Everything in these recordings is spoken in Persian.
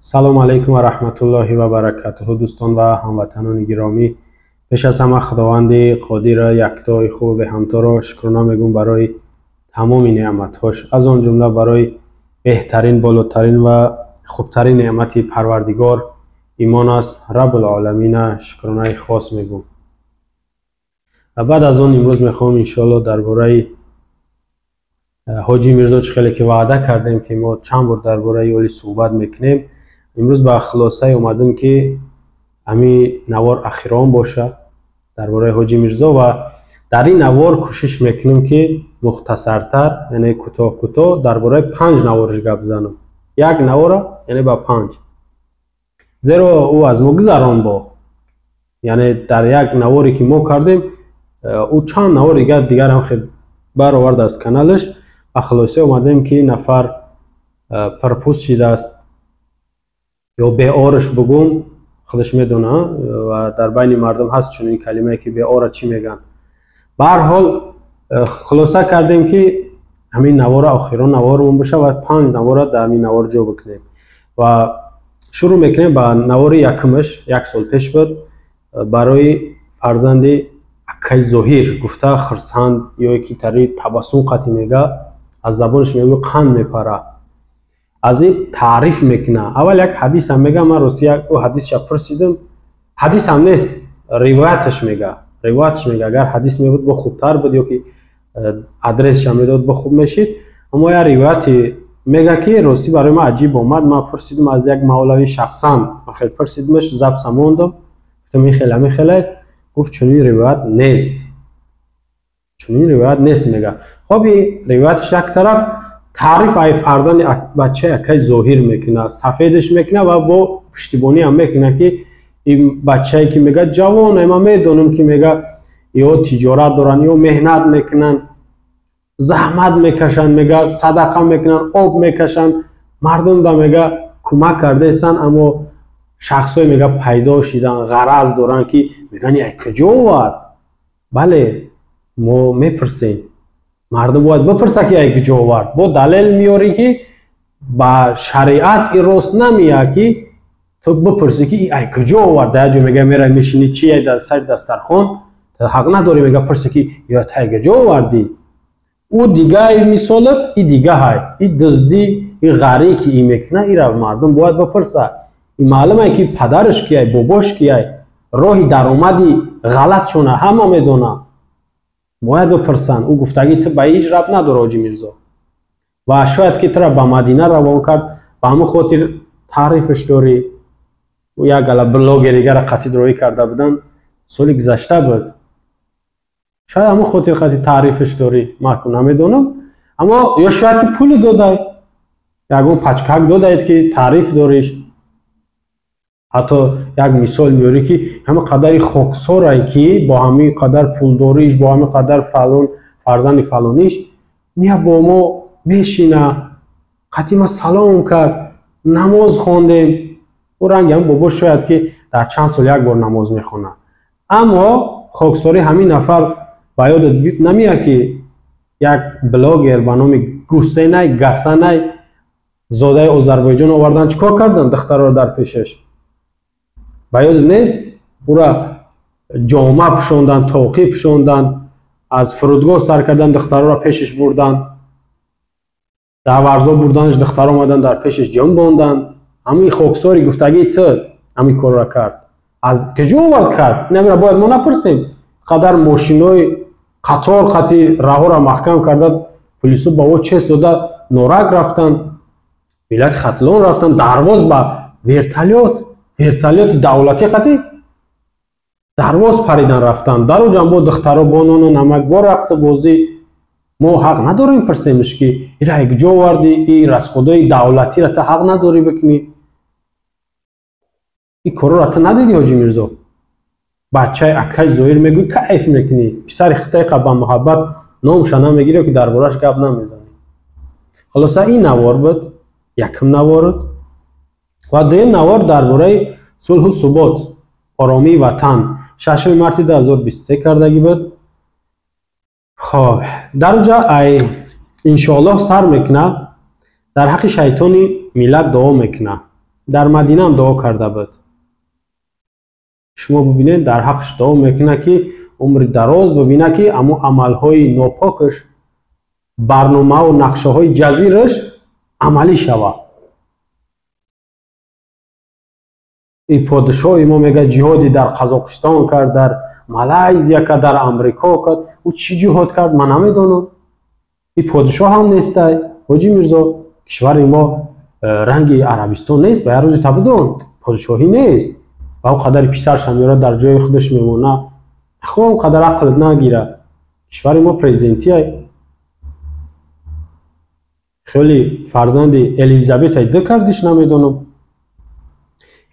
سلام علیکم و رحمت الله و برکاته دوستان و هموطنان گرامی. پیش از همه خداوند قادر یکتای خوب به همتا را شکرانه میگم برای تمام نعمت‌هاش، از آن جمله برای بهترین، بالاترین و خوبترین نعمت پروردگار ایمان است. رب العالمین شکرانه خاص میگم. بعد از آن امروز میخوام انشالله درباره حاجی میرزا چخیلی که وعده کردیم که ما چند بار درباره اولی صحبت میکنیم، امروز به خلاصه اومدم که همین نوار اخیران باشه درباره حاجی میرزا و در این نوار کوشش میکنم که مختصرتر، یعنی کوتاه درباره 5 نوارش گپ بزنم. یک نوار یعنی با 5، زیرا او از ما گذران با، یعنی در یک نواری که ما کردیم او چند نوار دیگر هم خیلی برآورد از کانالش. به خلاصه اومدیم که نفر پرپوس شده است یا به آرش بگم، خودش میدونه و در بین مردم هست چون این کلمه که به آر چی میگن. به هر حال خلاصه کردیم که همین نوار اخیران نوارمون باشه و 5 نوار در همین نوار جا بکنیم و شروع میکنیم با نوار یکمش. 1 سال پیش بود برای فرزند اکای ظهیر گفته خرسند یا یکی طری تبسم قطی میگه، از زبانش میگه قند میپره، از این تعریف میکنه. اول یک حدیث هم میگه، من راستی یک حدیث پرسیدم، حدیث هم نیست، روایتش میگه اگر حدیث میبود با خوبتر بود یا که ادرسش هم میداد با خوب میشید، اما یک روایتی میگه که راستی برای من عجیب اومد. من پرسیدم از یک مولوی شخصا، خیلی پرسیدمش، زب سموندم، گفتم این خیلی گفت چنین روایت نیست میگه. خب این روایتش یک طرف تعریف ای فرزند بچه اکای ظاهر میکنه، سفیدش میکنه و با پشتیبانی هم میکنه که این بچه‌ای که میگه جوانه، من میدونم که میگه یا تجارت دارن یا مهنت میکنن، زحمت میکشن، میگه صدقه میکنن، آب میکشن، مردم دا میگه کمک کرده استن، اما شخصای میگه پیدا شدن غرض دارن که میگن ای کجا آورد. بله ما میپرسیم، مردم باید بپرسه که ای کجا آورد، با دلیل میاری که با شریعت این راست نمیاد که تو بپرسی که ای کجا آورد. در جا میگه میره میشینی چیه در سر دسترخوان، حق نداری میگه پرسی که یا تا کجا آوردی. او دیگه مثالت ای دیگه های، ای دزدی، ای غری که ای میکنه، ای را مردم باید بپرسه. این معلومه که پدرش کیه، باباش کیه، راهی درآمدی غلط شونه همه میدونه، باید بپرسن. او گفتگی تو به هیچ ربط نداره حاجی میرزا و شاید که تو را به مدینه روان کرد به همون خاطر تعریفش داری. او یک بلاگر دیگر را قطعی دروی کرده بودن سال گذشته بود، شاید همون خاطر قطعی تعریفش داری، من نمیدونم، اما یا شاید که پول داده، یکون پچکک داده که تعریف داریش. حتی یک مثال میاری که همه قدر خاکسارایی که با همین قدر پولداریش، با همین قدر فلان فرزند فلانیش میاد با ما میشینه، قطعی ما سلام کرد، نماز خوندیم. او رنگ هم بابا شاید که در چند سال یک بار نماز میخونه، اما خاکساری همین نفر با یادت نمیاد که یک بلاگر به نام گسنای زاده آذربایجان آوردن، چیکار کردن دخترها در پیشش، با یاد نیست؟ او را جامعه پوشاندن، توقی پوشاندن، از فرودگاه سر کردن، دخترها را پیشش بردن، در ورزا بردنش، دخترها آمدن در پیشش جام باندن. همین خاکساری گفتگی تو همین کار را کرد، از کجا آورد کرد؟ این را باید ما نپرسیم. قدر ماشینای قطار قطعی راه را محکم کرده، پلیسو با او چست داده، نورک رفتن، ملت خطلان رفتن، درواز با ورتالیات دولتی قطعی درواز پریدن رفتن، در او جنبا دخترها با نان و نمک با رقص بازی. ما حق نداریم پرسیمش که این را کجا آوردی، این رسخدای دولتی را تا حق نداری بکنی، این کارو را تا ندیدی حاجی میرزا. بچه اکای ظاهر میگوی کیف میکنی، پسر خطای قبا محبت نامش نمیگیری که دربارش گپ نمیزنی. خلاصه این نوار بود، یکم نوار و دویم نوار درباره صلح و ثبات، آرامی وطن، 6 مارس 2023 کردگی بود. خب در اونجا انشاءالله سر میکنه در حق شیطانی ملت دعا میکنه. در مدینه هم دعا کرده بود. شما ببینید در حقش دعا میکنه که عمر دراز ببینه که اما عملهای ناپاکش برنامه و نقشه های جزیرش عملی شود. این پادشاه ما میگه جهادی در قزاقستان کرد، در مالایزیا کرد، در امریکا کرد. او چی جهاد کرد من نمیدونم. این پادشاه هم نیسته حاجی میرزا. کشور ما رنگ عربستان نیست، به هر روز تبدون پادشاهی نیست. و او قدر پسرش هم میاره در جای خودش میمونه. خب اون قدر عقل نگیره. کشور ما پرزیدنتی خیلی فرزند الیزابت ای کردش نمیدونم.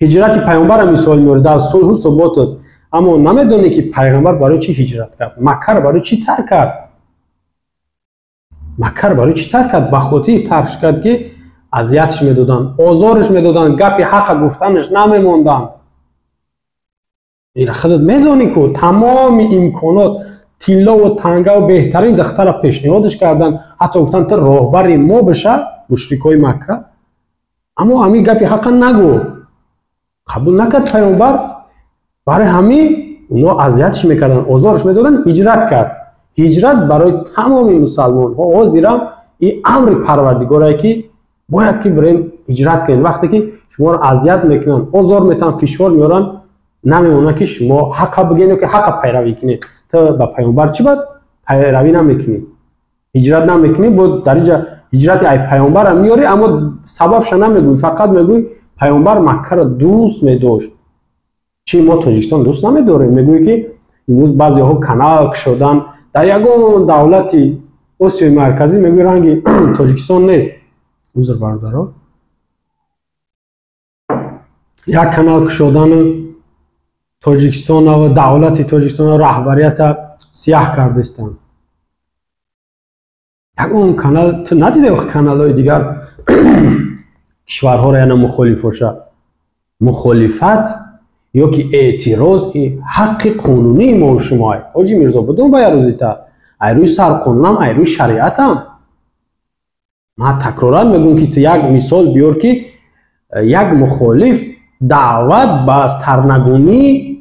هجرت پیامبر هم مثال میاره در صلح و ثبات، اما نمیدونه که پیامبر برای چی هجرت کرد، مکه رو برای چی ترک کرد. مکه رو برای چی ترک کرد؟ به خاطر ترک کرد که اذیتش میدادن، آزارش میدادن، گپ حق گفتنش نمیموندن. این خودت میدونی که تمام امکانات تیلا و تنگه و بهترین دختر پیشنهادش کردن، حتی گفتن تو راهبر ما بشه مشرکای مکه، اما همین گپ حق نگو. قبول نکرد پیامبر. برای همین اونا اذیتش میکردن، آزارش میدادن، هجرت کرد. هجرت برای تمام مسلمان ها حاضرم این امر پروردگاره که باید که برین هجرت کنین. وقتی که شما رو اذیت میکنن، آزار میتن، فشار میارن، نمیمونه که شما حق بگین که حق پیروی کنید. تو با پیامبر چی بود؟ پیروی نمیکنی، هجرت نمیکنی. بود درجه هجرت ای پیامبر هم میاری، اما سببش نمیگوی، فقط میگوی پیامبر مکه رو دوست می‌داشت. چی ما تاجیکستان دوست نمی‌داریم؟ میگویی که امروز بعضی‌ها کانال شدن در یگان دولتی آسیای مرکزی، میگویی رنگ تاجیکستان نیست. عذر بردارا. یک کانال شدن تاجیکستان و دولت تاجیکستان رهبریت سیاه کردستان. یگان کانال تو ندیده کانال‌های دیگر کشورها را یعنی مخالف باشه. مخالفت یا که اعتراض حق قانونی ما و شما. حاجی میرزا بدون باید روزیتا ای روی سرقانونم ای روی شریعتم. ما تکرارا میگم که تو یک مثال بیار که یک مخالف دعوت به سرنگونی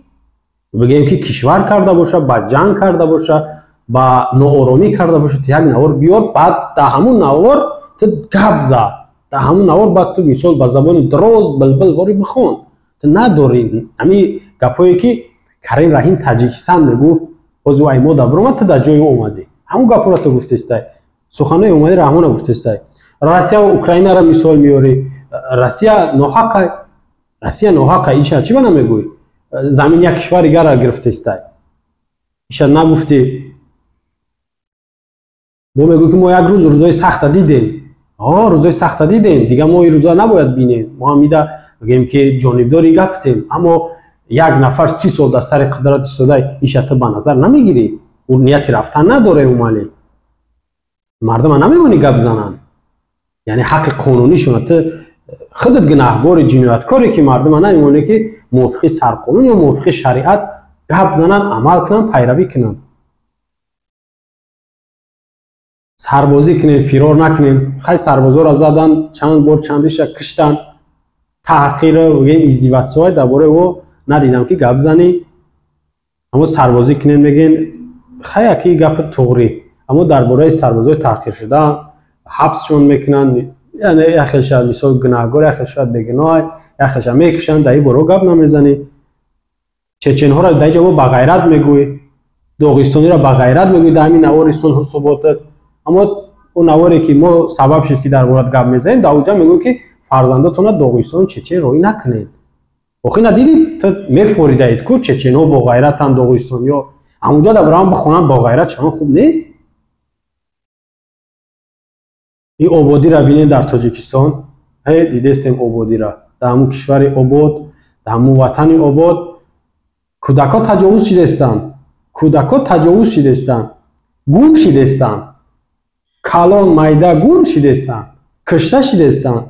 بگیم که کشور کرده باشه، با جنگ کرده باشه، با ناآرامی کرده باشه، تو یک نوار بیار، بعد در همون نوار تو گپ زد، در همون نوار بعد تو مثال با زبان دراز بلبل واری بخون. تو نداری همین گپایی که کریم رحیم تاجیکستان میگفت باز او ایما در برامد تو در جای اومدی، همون گپا را تو گفته استی، سخنای اومدی را همون گفته استی. روسیه و اوکراین را مثال میاری. روسیه ناحق، روسیه ناحق ایشا چی بنا میگوی؟ زمین یک کشور دیگر را گرفته استی. ایشا نگفتی. ما میگوی که ما یک روز روزای سخت دیدیم. روزای سخت دیدیم، دیگه ما این روزا نباید بینیم. ما همیدا بگیم که جانبداری گفتیم، اما یک نفر 30 سال در سر قدرت ایستاده، ایشا تو به نظر نمیگیری؟ اون نیت رفتن نداره اومالی. مردم نمیمونی گپ زنن. یعنی حق قانونیشون تو خودت گناهگار جنایتکاری که مردم نمیمونه که موافق سرقانون یا موافق شریعت گپ زنن، عمل کنن، پیروی کنن. سربازی کنیم، فرار نکنیم. خیلی سربازا را زدن، چند بار چندش کشتن. تحقیر و ازدواج‌های درباره او ندیدم که گپ زنی. اما سربازی کنیم میگین خیلی کی گپ توغری، اما درباره سربازای تحقیر شده حبسشون میکنن. یعنی اخیل شاید مثال گناهگار، اخیل شاید بگناه، اخیل شاید میکشن، دایی برو گپ نمیزنی. چچن ها را در جواب با غیرت میگوی، داغستانی را با غیرت میگوی در همین نوار صلح و ثبات. اما اون نواری که ما سبب شد که درباره گپ میزنیم در اونجا میگوی که فرزنداتون داغستان چچن روی نکنید. آخه ندیدید تو میفوریدید کو چچن ها با غیرت هم داغستانی ها اونجا در برام بخونن با غیرت شما خوب نیست. این آبادی را بینید در تاجیکستان، دیده استیم آبادی را در همون کشور آباد، در همون وطن آباد کودکان تجاوز شده استند، کودکان تجاوز شده استند، گم شده استند، کلان میده گم شده استند، کشته شده استند،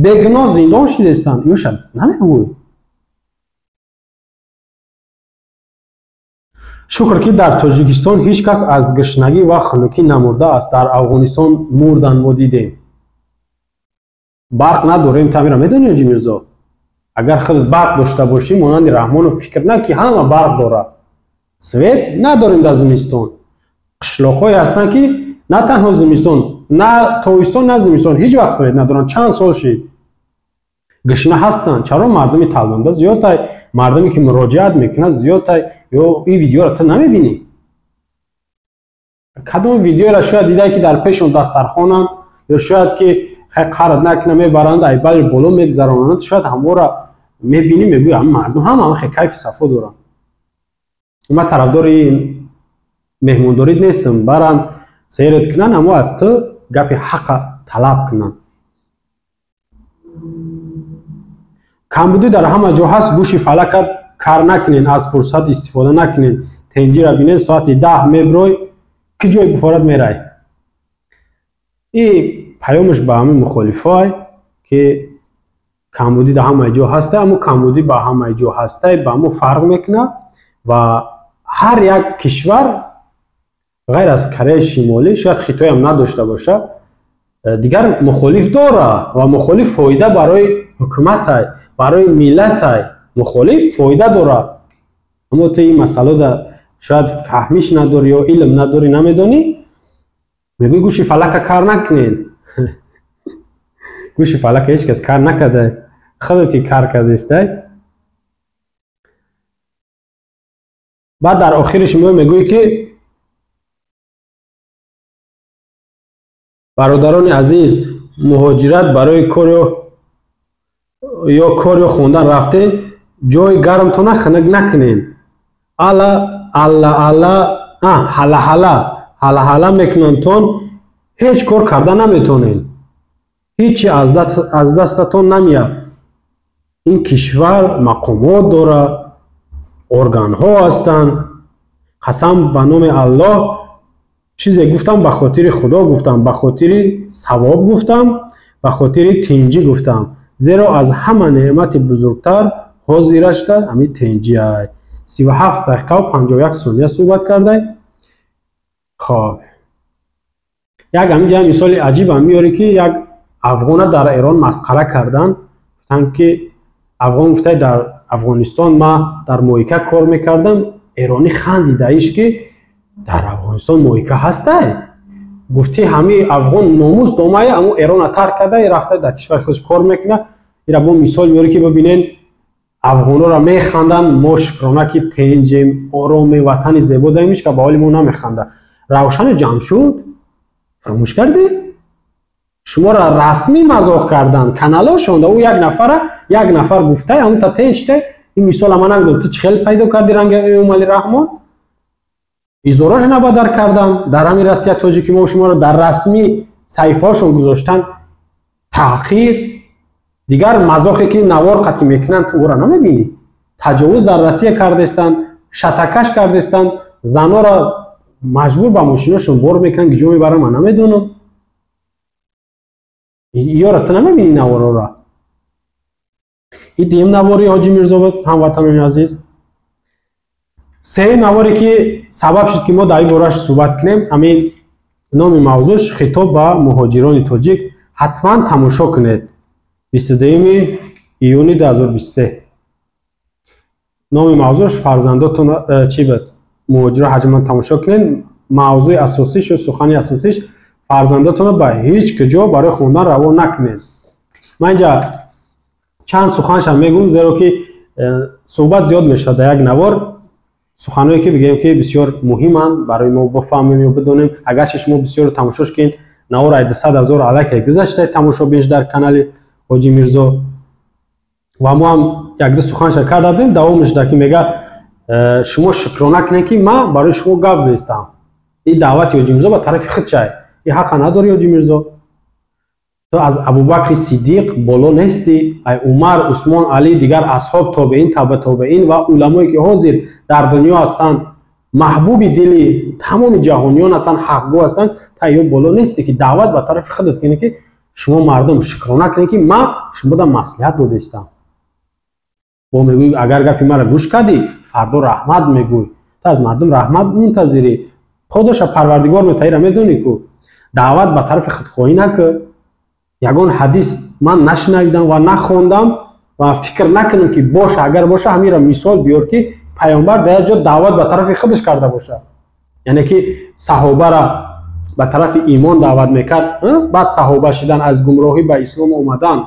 بگناه زندان شده استند. یوشد نمیگوی. شکر که در تاجیکستان هیچ کس از گشنگی و خنکی نمرده است. در افغانستان مردن ما دیدیم. برق نداریم تعمیر میدونی حاجی میرزا؟ اگر خودت برق داشته باشی مانند رحمان فکر نه که همه برق داره. سوئد نداریم در زمستان. قشلاق‌های هستن که نه تنها زمستان نه تابستان نه زمستان هیچ وقت سوئد ندارن. چند سال شد گشنه هستن. چرا؟ مردمی طلبنده زیاده، مردمی که مراجعت میکنه زیاده. یا این ویدیو را تو نمیبینی؟ کدام ویدیو را شاید دیده که در پیشون دسترخوانن یا شاید که خیلی قرض نکنه میبرند ایبال بالا میگذرانند، شاید همه را میبینی میگوی هم مردم هم خیلی کیف صفا دارن. من طرفدار این مهمونداری نیستم، برن سیرت کنن اما از تو گپ حق طلب کنن. کمبودی در همه جا هست. گوشی فلک کار نکنین، از فرصت استفاده نکنین. تنجی را بینین ساعت 10 میبروی که جای بفارد میرای. این پیامش به همه مخالفای که کمبودی در همه جا هسته، اما کمبودی به همه جا هسته به همه فرق میکنه و هر یک کشور غیر از کره شمالی شاید خطایی هم نداشته باشه دیگر مخالف داره و مخالف فایده برای حکومت های برای ملت های مخالف فایده داره. اما تو این مسئله دا شاید فهمیش نداری یا علم نداری نمیدانی میگوی گوشی فلک کار نکنین. گوشی فلک هیچ کس کار نکرده، خودتی کار کرده استه. بعد در آخرش میگوی که برادران عزیز مهاجرت برای کار یا کار یا خوندن رفتین جای گرم تو خنک نکنین. حالا میکنن تون هیچ کار کردن نمیتونین، هیچی از دستتون نمیاد. این کشور مقامات داره، ارگان ها هستن. قسم به نام الله چیزی گفتم به خاطر خدا گفتم، به خاطر ثواب گفتم، به خاطر تنجی گفتم، زیرا از همه نعمت بزرگتر حاضرش ده همین تنجی های. 37 دقیقه و 51 ثانیه صحبت کرده. خب یک همینجا مثال عجیب هم میاره که یک افغان در ایران مسخره کردن. گفتن که افغان گفته در افغانستان ما در مویکه کار میکردم، ایرانی خندیده ایش که در افغانستان مویکه هسته. گفتی همه افغان ناموس دامه اما ایران ترک کرده رفته در کشور خودش کار میکنه. این را با مثال میاره که ببینین افغانا را میخندن، ما شکرانه که تنجیم آرام وطن زیبا دایمیش که به حال ما نمیخنده. روشن جمع شد فراموش کردی؟ شما را رسمی مذاق کردن، کانالا شونده او یک نفر گفته اون تا تنجته. این مثال ما نمیدونم تو چه خیلی پیدا کردی رنگ اومالی رحمان؟ ایزوراج نبادر کردم در همین روسیه تاجیکی ما شما را در رسمی صحیفه هاشون گذاشتن تحقیر. دیگر مذاقی که نوار قطعی میکنن تو او را نمیبینی. تجاوز در روسیه کردستن، شتکش کردستن، زنها را مجبور به ماشیناشون بار میکنن که جو میبرن. من نمیدونم یا را تو نمیبینی نوارا را. این دیم نواری حاجی میرزا بود هموطنان عزیز. سه نواری که سبب شد که ما در این بارش صحبت کنیم، همین نام موضوعش خطاب به مهاجران تاجیک. حتما تماشا کنید. 22 ایونی 2023 نام موضوعش فرزنداتون چی بود؟ مهاجران حتما تماشا کنید. موضوع اساسیش و سخنی اساسیش فرزنداتون به هیچ کجا برای خوندن روا نکنید. من اینجا چند سخنش هم میگم زیرا که صحبت زیاد میشه در یک نوار. سخنایی که بگیم که بسیار مهمن برای ما بفهمیم و بدونیم. اگر شما بسیار تماشاش کردین نوار 200,000 علاقه گذشته تماشا بینش در کانال حاجی میرزا و ما هم یک دو سخنش کرده بودیم. دوامش در که میگه شما شکرانه کنید که من برای شما گپ زدم. این دعوت حاجی میرزا به طرف خود چای این حق نداری. حاجی میرزا تو از ابوبکر صدیق بالا نیستی، ای عمر، عثمان، علی، دیگر اصحاب تابعین، تبع تابعین و علمایی که حاضر در دنیا هستند، محبوب دل تمام جهانیان هستند، حقگو هستند، تا یا بالا نیستی که دعوت به طرف خودت کنی که شما مردم شکرانه کنید که من شما در مصلحت دادستم. با میگوی اگر گپی مرا گوش کردی فردا رحمت میگوی، تا از مردم رحمت منتظری. خودش پروردگار متعیر میدونی که دعوت به طرف خود خواهی نکن. یگان حدیث من نشنیدم و نخوندم و فکر نکنیم که باشه اگر باشه همین را مثال بیار که پیامبر در جا دعوت به طرف خودش کرده باشه، یعنی که صحابه را به طرف ایمان دعوت میکرد، بعد صحابه شدن از گمراهی به اسلام اومدن،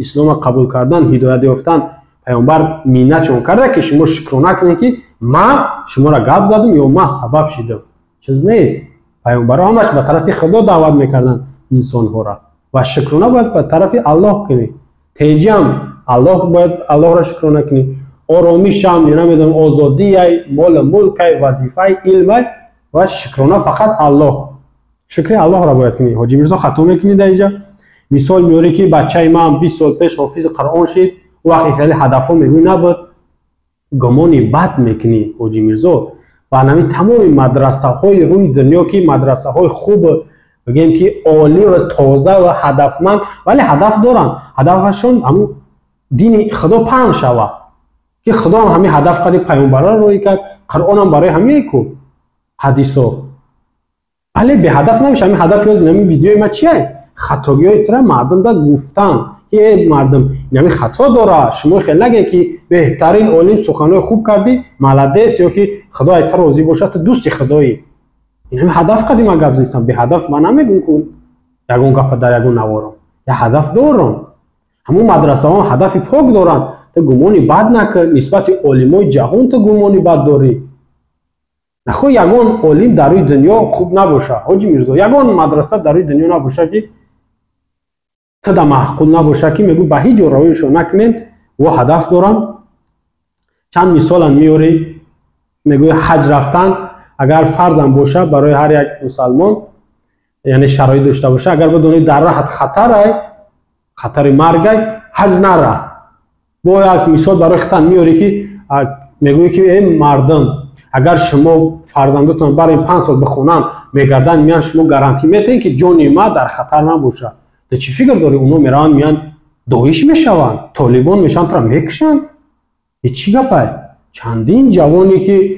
اسلام قبول کردن، هدایت یافتن، پیامبر منتشون کرده که شما شکر نکنید که ما شما را گپ زدم یا ما سبب شدم، چیز نیست. پیامبر همش به طرف خدا دعوت میکردن انسان ها را و شکرانه باید به طرف الله کنی. تیجی هم الله باید الله را شکرانه کنی. آرامش هم نمیدونم آزادی مال ملک وظیفه علم و شکرانه فقط الله، شکر الله را باید کنی. حاجی میرزا خطا میکنی در اینجا مثال میاره که بچه من 20 سال پیش حافظ قرآن شد، وقتی خیلی هدفها میگوی نبود گمانی بد میکنی حاجی میرزا. و همین تمام مدرسه های روی دنیا که مدرسه های خوب بگیم که عالی و تازه و هدفمند، ولی هدف دارن، هدفشون همون دین خدا پنج شوه که خدا هم همین هدف قدر پیامبران روی کرد، قرآن هم برای همین کو حدیث ها، ولی به هدف نمیشه. همین هدف از همین ویدیوی ما چیه؟ خطاگی های تر مردم دا گفتن که مردم همین خطا داره، شما خیلی نگه که بهترین عالم سخنهای خوب کردی ملدیس یا که خدا ایت راضی باشه تو دوست خدایی. این همین هدف قدیم من گپ زدم، به هدف من نمیگم که یگون گپ در یگون نوارم، یا هدف دارم. همون مدرسه ها هدف پاک دارن، تو گمانی بد نکن نسبت علمای جهان، تو گمانی بد داری. نخو یگون عالم در روی دنیا خوب نباشه حاجی میرزا، یگون مدرسه در روی دنیا نباشه که تا در محقول نباشه که میگو به هیچ رویشو نکنین و هدف دارن. چند مثال میاری، میگوی حج رفتن اگر فرضم باشه برای هر یک مسلمان، یعنی شرایط داشته باشه، اگر بدونی در راه خطر خطر مرگ حج نره. با یک مثال برای خطن میاری که میگوی که این مردم اگر شما فرزندتون برای 5 سال بخونن میگردن میان شما گارانتی میتین که جون ما در خطر نباشه. تو چی فکر داری اونا میرن میان داعش میشون، طالبان میشن ترا میکشن؟ این چی گپه؟ چندین جوانی که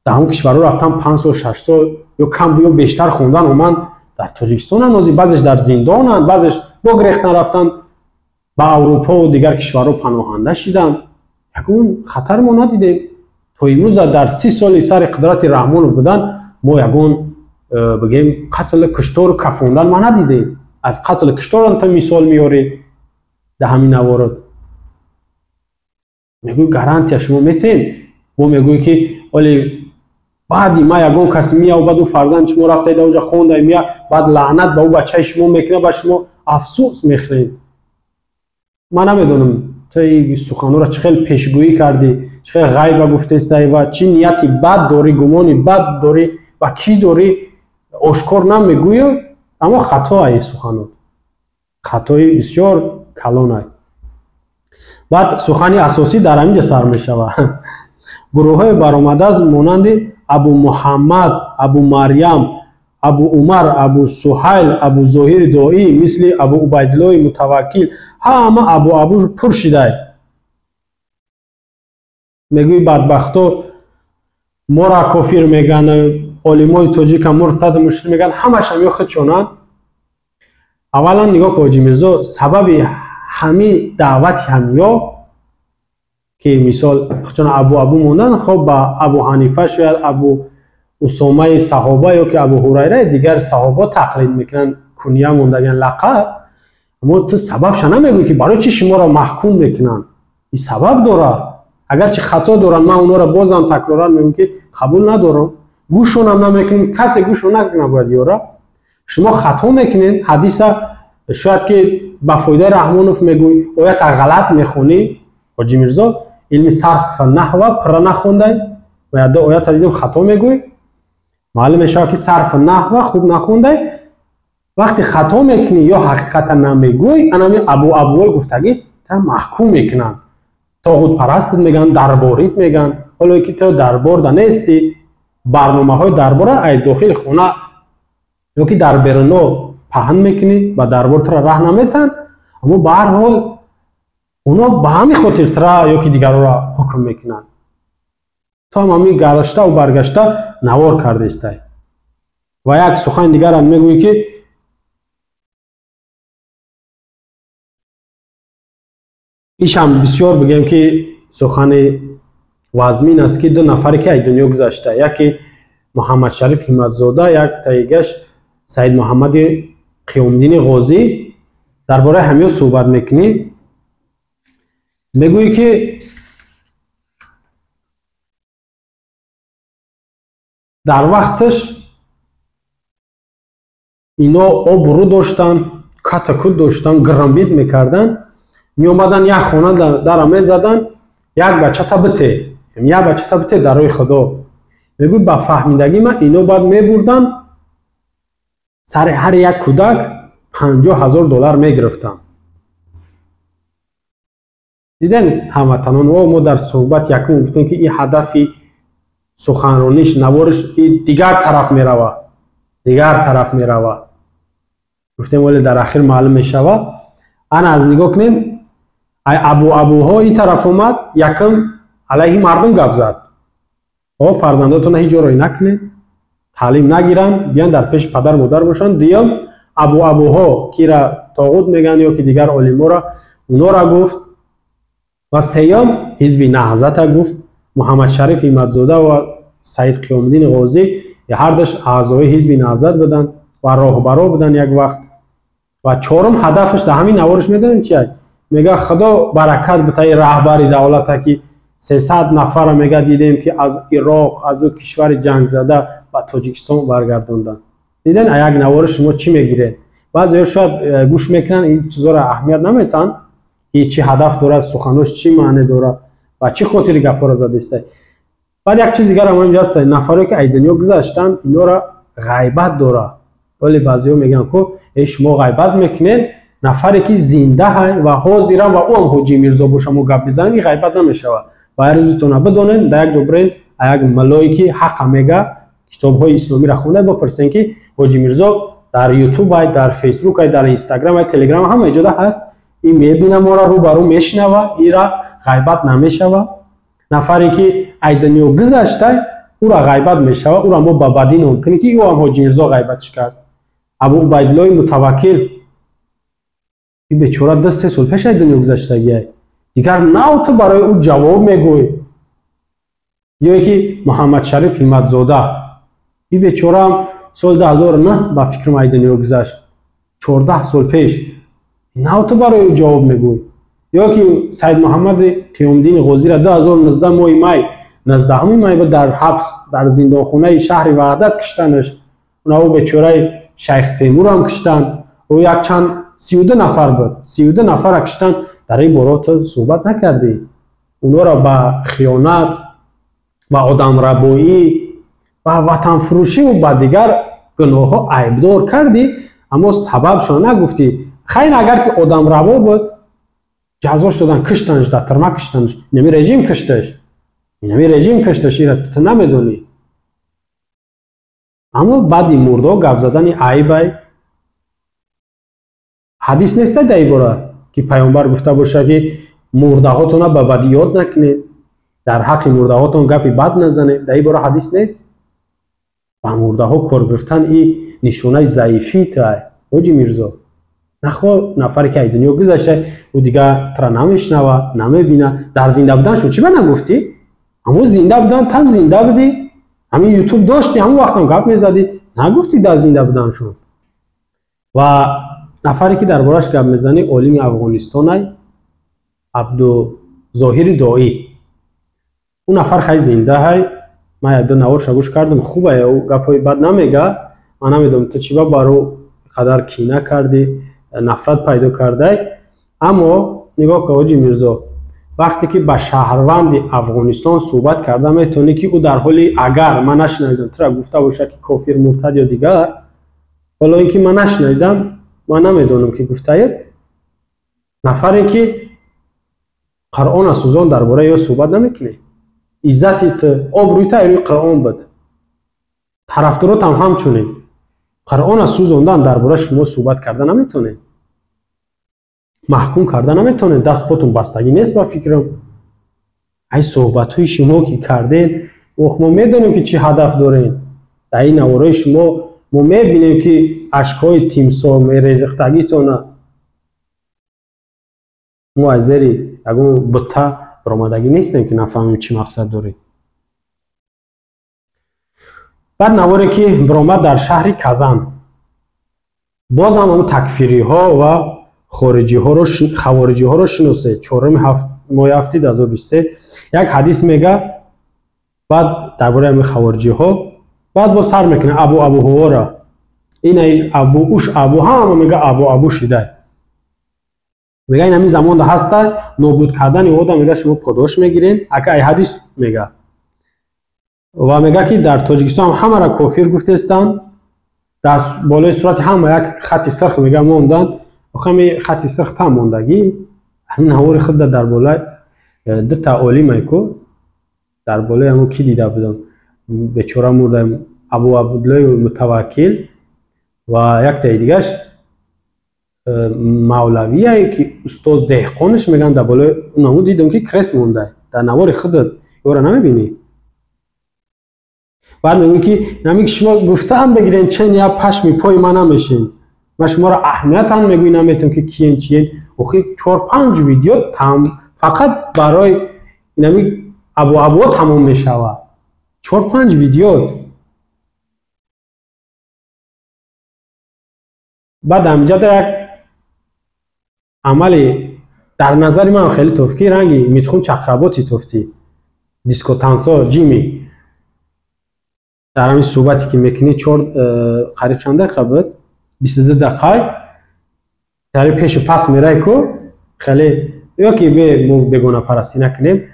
در هم کشورها رفتن 5 سال 6 سال یا کم یا بیشتر خوندن اومن در تاجیکستان هم، بعضیش در زندانن، بعضیش بگریختن رفتن به اروپا و دیگر کشورها پناهنده شدن. یکون خطر ما ندیدیم تا امروز. در 30 سال سر قدرت رحمان بودن ما یکون بگیم قتل کشتار و کفوندن ما ندیدیم. از قتل کشتار انت مثال میاری در همین موارد. میگوی گارانتی شما میتین، ما میگوی که ولی بعدی ما یگون کس میاد و بعد او فرزند شما رفته در اونجا خونده میاد بعد لعنت به او بچه شما میکنه، به شما افسوس میخورید. من نمیدونم تو این سخنو را چخیل پیشگویی کردی، چخیل غیب گفته استی و چی نیتی بد داری، گمانی بد داری و کی داری آشکار نمیگویی، اما خطا ای سخنو، خطای بسیار کلان ای. بعد سخنی اساسی در همینجا سر میشوه. گروه های برآمده از مانند ابو محمد، ابو مریم، ابو عمر، ابو سهیل، ابو ظاهر داعی، مثل ابو عبیدالله متوکل، همه ابو پر شده. میگوی بدبختا ما را کافر میگن، علمای تاجیک مرتد مشرک میگن، همش هم خودشونن. اولا نگاه که حاجی میرزا سبب همین دعوت همیا که مثال چون ابو موندن، خب با ابو حنیفه شاید ابو اسامه صحابه یا که ابو هریره دیگر صحابه تقلید میکنن، کنیه موندگان لقب. اما تو سببش نمیگوی که برای چی شما را محکوم میکنن. این سبب داره، اگرچه خطا دارن من اونا را بازم تکرارا میگم که قبول ندارم، گوشون هم نمیکنیم، کسی گوشون نکنه باید یارا. شما خطا میکنین، حدیث شاید که به فایده رحمانوف میگوی آیت غلط میخونی حاجی میرزا، علم صرف نحو پر نخونده و یا دو آیت دیدم خطا میگوی، معلومه شما که صرف نحو خوب نخونده. وقتی خطا میکنی یا حقیقت نمیگوی، انمی ابوهای گفتگی تا محکوم میکنن، طاغوت پرست میگن، درباریت میگن. حالا که تو دربار دا نیستی، برنامه های دربار ای داخل خونه یا که در بیرون پهن میکنی و دربار تو را راه نمیتن، اما به هر حال اونا به همین خاطر ترا یا که دیگر را حکم میکنن. تا همین گرشته و برگشته نوار کرده است. و یک سخن دیگر هم میگویی که ایش هم بسیار بگم که سخن وازمین است که دو نفری که از دنیا گذشته، یکی محمد شریف همتزاده، یک تایگش سید محمد قیوم‌الدین غازی. درباره همین صحبت میکنی، میگویی که در وقتش اینا آب رو داشتن، کاتکول داشتن، گرانبید میکردن، می اومدن یک خانه در میزدن، یک بچه تا بته، یک بچه تا بته در روی خدا. میگوی با فهمیدگی من اینو باید میبردن سر هر یک کودک $50,000 میگرفتن. دیدن هموطنان، ما در صحبت یکم گفتیم که این هدفی سخنرانیش نوارش دیگر طرف میروه، دیگر طرف میروه. گفتیم ولی در آخر معلوم میشوه. انا از نگاه کنیم ابوها این طرف اومد یکم علیه مردم گپ زد. فرزنداتون هیچ جوری نکنین، تعلیم نگیرن، بیان در پیش پدر مادر باشن. دیم ابوها که را طاغوت میگن یا که دیگر علما را، اونا را گفت. و سیام حزب نهضت گفت. محمد شریف همتزاده و سید قیوم‌الدین غازی هر دوش اعضای حزب نهضت بودن و راهبرا بودن یک وقت. و چهارم هدفش در همین نوارش میدن چیه؟ میگه خدا برکت بده رهبر دولت که 300 نفر میگه دیدیم که از عراق، از اون کشور جنگ زده و تاجیکستان برگردوندن. دیدن یک نوارش شما چی میگیره؟ بعضی شاید گوش میکنن این چیزا را اهمیت نمیتن که چی هدف داره، سخنش چی معنی داره و چی خاطر گپا را زده است. بعد یک چیز دیگر هم اینجاست، نفری که از دنیا گذشتن اینا را غیبت داره. ولی بعضی‌ها میگن که شما غیبت میکنین، نفری که زنده های و حاضر و او هم حاجی میرزا باشه ما گپ بزنین، غیبت نمیشوه. و ارزتون بدونین در یک جبرین یک ملایی که حق میگه کتاب‌های اسلامی را خونده بپرسین که حاجی میرزا در یوتیوب، در فیسبوک، در اینستاگرام، تلگرام همه جا هست. این میبینه ما را رو برو میشنوه، این را غیبت نمیشوه. نفری که از دنیا گذشته او را غیبت میشوه، او را ما با بدی نمیکنیم که او هم حاجی میرزا غیبتش کرد. ابو عبیدالله متوکل این بیچاره 2-3 سال پیش از دنیا گذشته، دیگر نه تو برای او جواب میگوی. یا که محمد شریف همتزاده این بیچاره هم سال 2009 با فکر ما از دنیا گذشت، 14 سال پیش، نه تو برای او جواب میگوی. یا که سید محمد قیوم‌الدین غازی را 2019 ماه می 19 می در حبس در زندانخانه شهر وحدت کشتنش. اون بیچاره شیخ تیمور هم کشتن و یک چند 32 نفر بود، 32 نفر کشتن. در این بارات صحبت نکردی، اونا را با خیانت و آدم ربایی و وطن فروشی و با دیگر گناه ها عیبدار کردی، اما سببشان نگفتی. خیلی اگر که آدم ربا بود جزاش دادن، کشتنش، در ترمه کشتنش. نمی رژیم کشتش، نمی رژیم کشتش، این را تو نمیدونی. اما بعد این مردا گپ زدن عیب حدیث نیست در این باره که پیامبر گفته باشه که مرده هاتون به بدی یاد نکنید، در حق مرده هاتون گپی بد نزنید. در این باره حدیث نیست. با مرده ها کار گرفتن این نشانه ضعیفی تا حاجی میرزا. نخوا نفری که از دنیا گذشته و دیگه ترا نمیشنوه، نمیبینه. در زنده بودن شو چی به نگفتی؟ اما زنده بودن تم زنده بودی، همین یوتیوب داشتی، همون وقت هم گپ میزدی، نگفتی در زنده بودن شو. و نفری که دربارش گپ میزنی عالم افغانستان عبدالظاهر دایی، اون نفر خیلی زنده های. من یک دو نوارش گوش کردم، خوبه، او گپای بد نمیگه. من نمیدونم تو چی برو قدر کینه کردی، نفرت پیدا کرده. اما نگاه که حاجی میرزا وقتی که با شهروند افغانستان صحبت کرده میتونی که او در حالی اگر من نشنیدم تو گفته باشه که کافر مرتد یا دیگر، ولی اینکه من نشنیدم، من نمیدونم که گفته نفری که قرآن سوزان درباره یا صحبت نمیکنه. عزت آبرویت روی قرآن بود، طرفدارات هم همچنین. قرآن سوزاندن درباره شما صحبت کردن نمیتونه، محکوم کردن نمیتونه. دست پاتون بستگی نیست با فکرم. ای صحبت های شما که کردین ما میدونیم که چی هدف دارین. در این نوارای شما ما میبینیم که اشکای تیمسار ریزختگیتون معذری یگون بطه برآمدگی نیستیم که نفهمیم چی مقصد داری. بعد نواری که برآمد در شهر کازان، باز هم اون تکفیری ها و خوارجی ها رو شناسه. 4 ماه هفته 2023 یک حدیث میگه بعد درباره همین خوارجی ها، بعد با سر میکنه ابو هوا را، این ابو هم میگه ابو شده، میگه این همین زمان ده هسته نابود کردن او ده، میگه شما پاداش میگیرین. اگه ای حدیث میگه و میگه که در تاجیکستان همه را کافر گفته استن، در بالای صورت همه یک خط سرخ میگه موندن. آخه خط سرخ تا موندگی همین نوار خود در بالای دو تا عالم کو در بالای همون کی دیده بودم بیچاره مرده، ابو عبدالله متوکل و یک تا دیگهش مولویه که استاد دهقانش میگن در بالای اونمو دیدم که کرس مونده در نوار خودت یورا نمیبینی. بعد میگن که نمیگه شما گفته هم بگیرین چین یا پشمی پای من نمیشین، من شما را اهمیت هم میگوی نمیتونم که کیین چیین. اخی 4-5 ویدیو فقط برای نمیگه ابو تمام میشوه. 4-5 ویدیو. بعد همینجا یک عملی در نظر من خیلی توفکی رنگی میتخون چقرباتی توفتی دیسکوتانسا جیمی در همین صحبتی که میکنی قریب چند دقیقه بود 22 دقیقه در پیش پس میره کو خیلی یا که بگونه پرستی نکنیم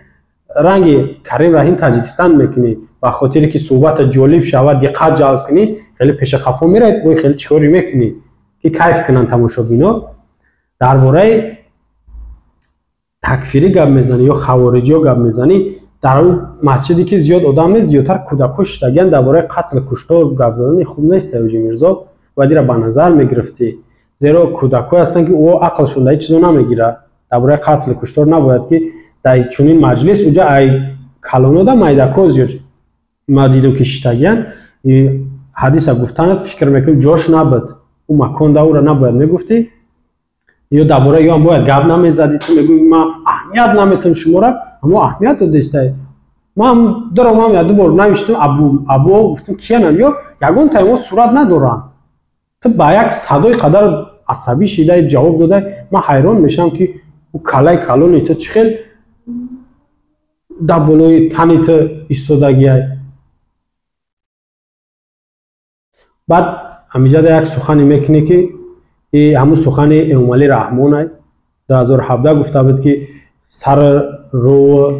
رنگی کریم رحیم تاجیکستان میکنی و خاطری که صحبت جالب شود دقت جلب کنی خیلی پیش خفا میره و خیلی چیکاری میکنی که کیف کنن تماشابینا. درباره تکفیری گپ میزنی یا خوارجی ها گپ میزنی، در اون مسجدی که زیاد آدم نیست زیادتر کودکان شدگان درباره قتل کشتار گپ زدن خوب نیست. حاجی میرزا باید را به نظر میگرفتی، زیرا کودکان هستن که او عقلشون در چیزا نمیگیره. درباره قتل کشتار نباید که در چنین مجلس اونجا ای کلانو دا مایدکا زیاد ما دیدم که شدگان حدیث گفتنت فکر میکنم جاش نبود، اون مکان دا او را نباید میگفتی یا درباره یا هم باید گپ نمیزدی. تو میگوی من اهمیت نمیتونم شما را، اما اهمیت داده است. من دارم هم یاد بار نوشتم ابو گفتم کیانن یا یگان تایما صورت ندارن. تو با یک صدای قدر عصبی شده جواب داده، من حیران میشم که او کلای تو چه خیلی در بالای تنی تو ایستادگیه. بعد همینجا یک سخنی میکنه که همون سخن امام رحمان 2017 گفته بود که سر رو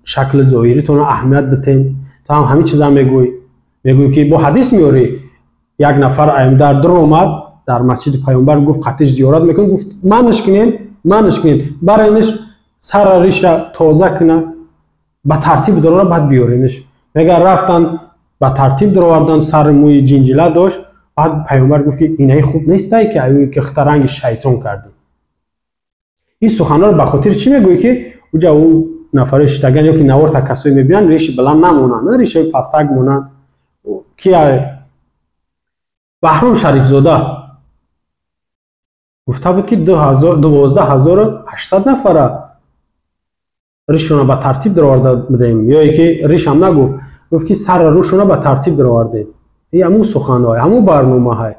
شکل ظاهریتون اهمیت بدین. تو هم همین چیزا میگوی که با حدیث میاری یک نفر ایم در در اومد در مسجد پیامبر گفت قطعش زیارت میکنه، گفت منش کنین برایش سر ریش تازه کنه به ترتیب داره بعد بیارینش. میگه رفتن به ترتیب دروردن سر موی جنجله داشت، بعد پیامبر گفت که اینای خوب نیسته که ایوی که اخترنگ شیطان کردی. این سخنان رو به خاطر چی میگویی که اونجا او نفر شتگان یا که نوار تا کسایی میبینن ریش بلند نمونن، ریش پستک مونن. کی بهرام شریف زاده گفته بود که 12800 نفر ریشون به ترتیب درآورده بودیم، یا که ریش هم نگفت، گفت که سر روشون به ترتیب درآورده. این همون سخن‌های همون برنامه‌های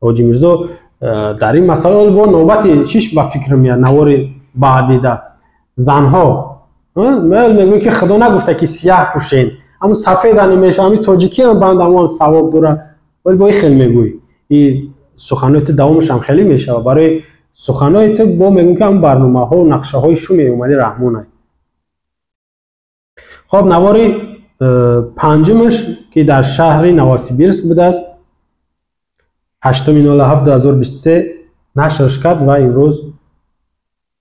حاجی میرزا در این مسائل با نوبت چیش به فکر میاد نوار بعدی ده زنها میگه که خدا نگفته که سیاه پوشین، اما سفید نمیشه، همین تاجیکی هم بند هم ثواب داره، ولی با این خیلی میگوی این سخنات دوامش هم خیلی میشه و برای سخنات با میگن که هم برنامه‌ها و نقشه‌های شوم امام رحمان. خب نوار پنجمش که در شهر نواسیبیرسک بوده است 8/07/2023 نشرش کرد و امروز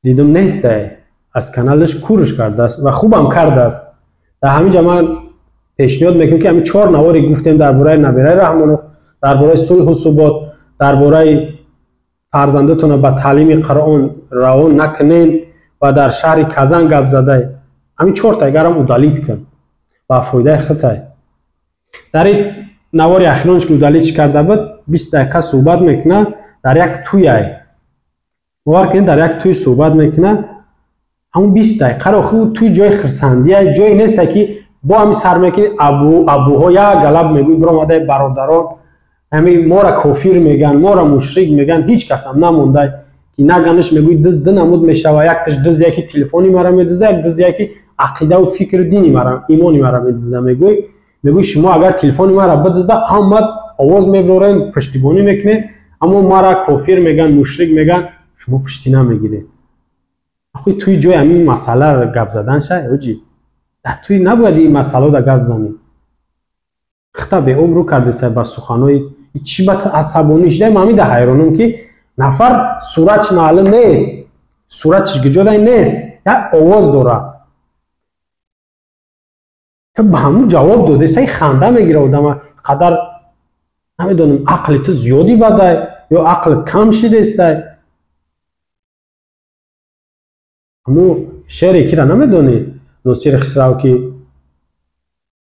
دیدم نیسته، از کانالش کورش کرده است و خوبم کرده است. در همین جمع پیشنهاد میکنم که همین 4 نواری گفتیم درباره نبیره رحمانوف، درباره صلح و ثبات، درباره فرزندتون به تعلیم قرآن روان نکنین و در شهر کازان گپ زده. همین 4 تا اگرم ادالیت کن با فایده خطای. در این نواری اخیرانش که ادالیت کرده بود 20 دقیقه صحبت میکنه در یک توی باور کنید در یک توی صحبت میکنه همون 20 دقیقه رو خود توی جای خرسندیه، جای نیست که با همی سر میکنی ابوها یا گلب میگوی برامده برادران همین ما را کافر میگن، ما را مشرک میگن، هیچ کس هم نمونده که نگنش میگوی دزد نمود میشوه، یک تش دزد یکی تلفنی مرا میدزده، یک دزد یکی عقیده و فکر دینی مرا ایمانی مرا میدزده. میگوی شما اگر تلفن مرا بدزده احمد آواز میبرین پشتیبانی میکنه، اما ما را کافر میگن مشرک میگن شما پشتی نمیگیرید. آخه توی جای همین مسئله را گپ زدن شه اوجی توی نباید این مسئله را گپ زنی. خطا به عمرو کرده سه با سخنای چی بات عصبانی شده. من میده حیرانم که نفر صورتش معلوم نیست، صورتش جدا نیست، یا آواز داره که به همون جواب داده سعی خنده میگیره آدم. قدر نمیدونم عقل تو زیادی بده یا عقلت کم شده است. همون شعری که را نمیدونی نصیر خسرو که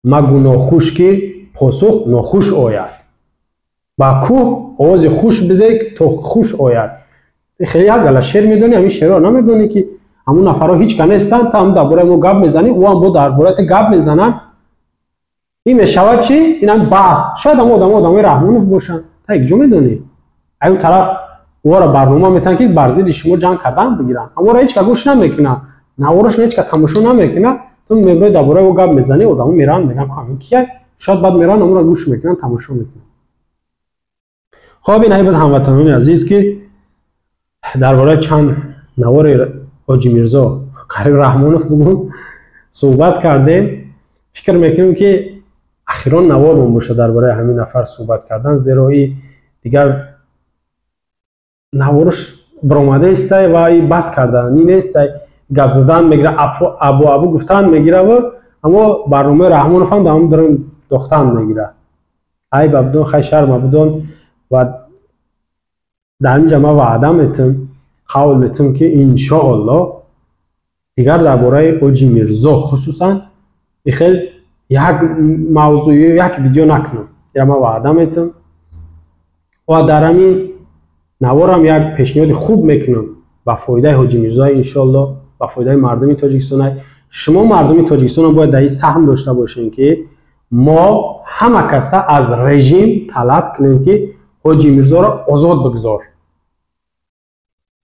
مگو ناخوش که پاسخ ناخوش آید، با کوه آواز خوش بده که تو خوش آید. خیلی اگه شعر میدونی همین شعر را نمیدونی که همون نفرها هیچ کنه استن تا هم درباره ما گپ میزنی او هم با درباره گپ میزنن. این میشود چی؟ این هم بحث. شاید هم آدمای رحمانوف باشن تا یک جو میدونی ایو طرف او را برنامه میتن که بر ضد شما جنگ کردن بگیرن، اما را هیچ که گوش نمیکنه، نوارش هیچ که تماشا نمیکنه. تو میبری درباره او گپ میزنی آدما میرن میگن همین کیه، شاید بعد میرن اون را گوش میکنن تماشا میکنن. خب این ایبد هموطنان عزیز که درباره چند نوار حاجی میرزا قریب رحمانوف بگم صحبت کردیم. فکر میکنم که اخیرا نوارمون باشه درباره همین نفر صحبت کردن، زیرا دیگر نوارش برآمده است و این بس کردنی نیست، گپ زدن میگیره ابو گفتن میگیره و اما برنامه رحمانوف هم دارم دارن دختن میگیره. ای بابدون خیلی شرم بدون و در اینجا ما وعده میتم قول میتم که انشاءالله دیگر درباره حاجی میرزا خصوصا خیلی یک موضوع یک ویدیو نکنم. یا ما وعده میتم و در همین نوارم یک پیشنهاد خوب میکنم با فایده حاجی میرزا انشاءالله با فایده مردم تاجیکستان. شما مردم تاجیکستان باید این سهم داشته باشین که ما همه کسا از رژیم طلب کنیم که حاجی میرزا را آزاد بگذار.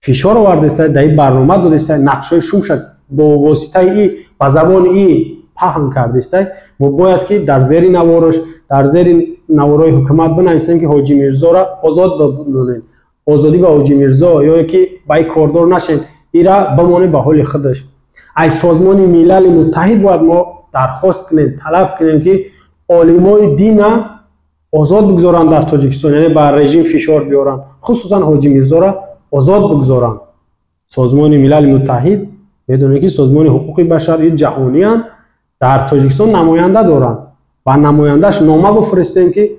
فشار آورده است، در این برنامه داده است، نقشای شومش با واسطه ای با زبان ای پهن کرده است. ما باید که در زیر نوارش در زیر نوارای حکومت بنویسیم که حاجی میرزا را آزاد بمونید، آزادی به حاجی میرزا یا که با کاردار نشین، ایرا بمونه به حال خودش. ای سازمان ملل متحد باید ما درخواست کنیم طلب کنیم که عالمای دین آزاد بگذارن در تاجیکستان، یعنی بر رژیم فشار بیارن، خصوصا حاجی میرزا را آزاد بگذارن. سازمان ملل متحد میدونه که سازمان حقوق بشر جهانی در تاجیکستان نماینده دارن و نمایندهش نامه بفرستیم که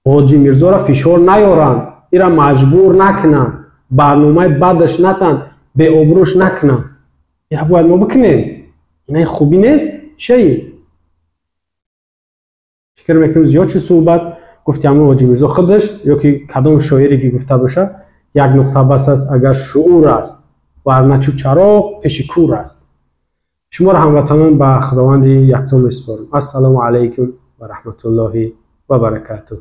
حاجی میرزا را فشار نیارن، ایرا مجبور نکنن، برنامه بعدش نتن، به ابروش نکنن. ایرا باید ما بکنیم. این خوبی نیست چی؟ فکر میکنم زیاد چه صحبت گفتیم حاجی میرزا خودش یا که کدام شاعری که گفته باشه یک نقطه بس است اگر شعور است ورنه چو چراغ پیش کور است. شما را هموطنان به خداوند یکتا میسپارم. السلام علیکم و رحمت الله و برکاته.